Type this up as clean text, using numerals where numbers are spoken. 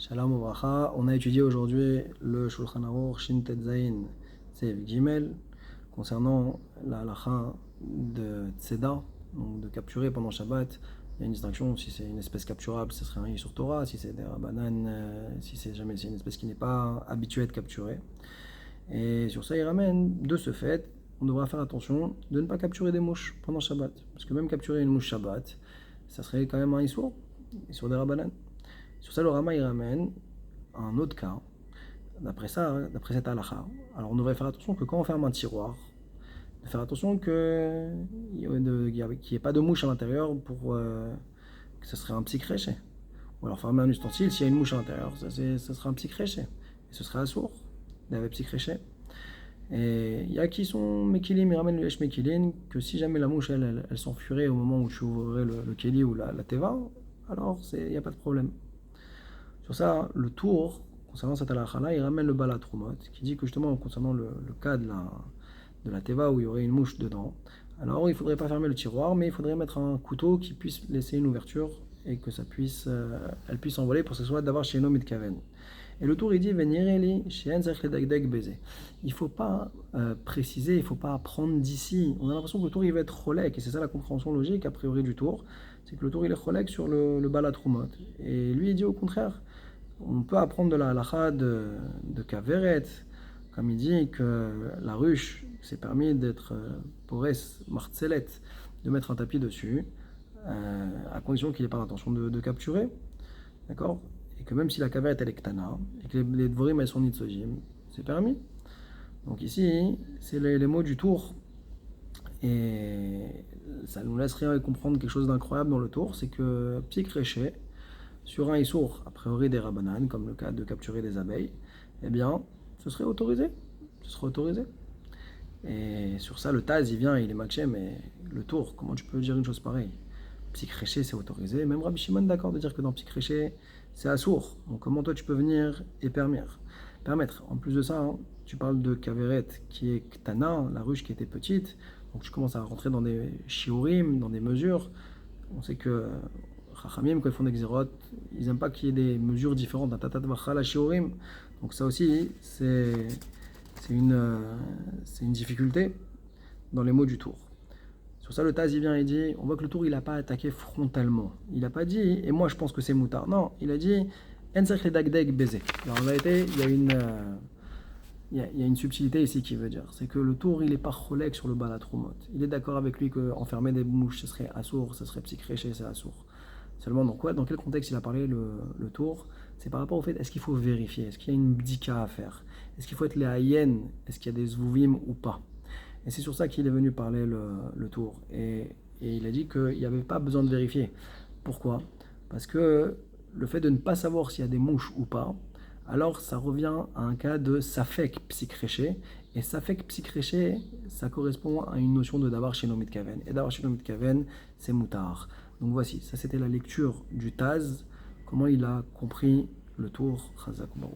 Shalom Obracha, on a étudié aujourd'hui le Shulchan Aruch Shin Tet Zayin Tsev Gimel concernant la halakha de Tzeda, donc de capturer pendant Shabbat. Il y a une distinction, si c'est une espèce capturable, ce serait un sur Torah, si c'est des Rabbanan, si c'est une espèce qui n'est pas habituée à être capturée. Et sur ça, il ramène, de ce fait, on devra faire attention de ne pas capturer des mouches pendant Shabbat. Parce que même capturer une mouche Shabbat, ça serait quand même un issour des Rabbanan. Sur ça, le Rama il ramène un autre cas, d'après ça, d'après cette halakha. Alors on devrait faire attention que quand on ferme un tiroir, de faire attention qu'il n'y ait pas de mouche à l'intérieur pour que ce serait un petit créché. Ou alors fermer un ustensile, s'il y a une mouche à l'intérieur, ça sera un petit créché. Et ce sera assourd, d'un petit créché. Et il y a qui sont mekilim, ils ramènent le yesh mekilin, que si jamais la mouche elle s'enfuirait au moment où tu ouvrirais le keli ou la teva, alors il n'y a pas de problème. Sur ça, le tour, concernant cette halakha-là, il ramène le Baal HaTrumot, qui dit que justement, concernant le cas de la teva où il y aurait une mouche dedans, alors il ne faudrait pas fermer le tiroir, mais il faudrait mettre un couteau qui puisse laisser une ouverture et que elle puisse envoler pour que ce soit d'avoir chez nous mitkaven. Et le tour, il dit venireli she'en tzarich ledagdeg beze. Il ne faut pas préciser, il ne faut pas apprendre d'ici. On a l'impression que le tour, il va être cholek, et c'est ça la compréhension logique a priori du tour, c'est que le tour, il est cholek sur le Baal HaTrumot. Et lui, il dit au contraire, on peut apprendre de la halakha de Kaveret, comme il dit que la ruche, c'est permis d'être porès, martzelet, de mettre un tapis dessus, à condition qu'il n'ait pas l'intention de capturer, d'accord? Et que même si la Kaveret elle est ktana, et que les dvorim elles sont nitzojim, c'est permis. Donc ici, c'est les mots du tour, et ça nous laisse rien comprendre quelque chose d'incroyable dans le tour, c'est que Psik Réché, sur un issour, a priori des rabbanan, comme le cas de capturer des abeilles, eh bien, ce serait autorisé. Ce serait autorisé. Et sur ça, le Taz, il vient, il est matché, mais le tour, comment tu peux dire une chose pareille? Psychréché, c'est autorisé. Même Rabbi Shimon d'accord de dire que dans Psychréché, c'est assour. Donc comment toi, tu peux venir et permettre? En plus de ça, hein, tu parles de Kaveret, qui est Ktana, la ruche qui était petite. Donc tu commences à rentrer dans des shiurim, dans des mesures. On sait que Chachamim, quand ils font des xérotes, ils n'aiment pas qu'il y ait des mesures différentes d'un tatat vachal shiurim. Donc ça aussi, c'est une difficulté dans les mots du tour. Sur ça, le Taz, il vient et dit, on voit que le tour, il n'a pas attaqué frontalement. Il n'a pas dit, et moi je pense que c'est moutard. Non, il a dit, en le dagdeg baiser. Alors en vérité, il y a une subtilité ici qui veut dire, c'est que le tour, il n'est pas cholek sur le Baal HaTrumot. Il est d'accord avec lui qu'enfermer des mouches, ce serait assour, ce serait psychréché, c'est assour. Seulement, dans quel contexte il a parlé le tour? C'est par rapport au fait, est-ce qu'il faut vérifier? Est-ce qu'il y a une bdika à faire? Est-ce qu'il faut être les hayen? Est-ce qu'il y a des zvuvim ou pas? Et c'est sur ça qu'il est venu parler le tour. Et il a dit qu'il n'y avait pas besoin de vérifier. Pourquoi? Parce que le fait de ne pas savoir s'il y a des mouches ou pas, alors ça revient à un cas de safek psychréché. Et safek psychréché, ça correspond à une notion de davar sheno mitkaven. Et davar sheno mitkaven, c'est moutar. Donc voici, ça c'était la lecture du Taz, comment il a compris le tour Chazak Baruch.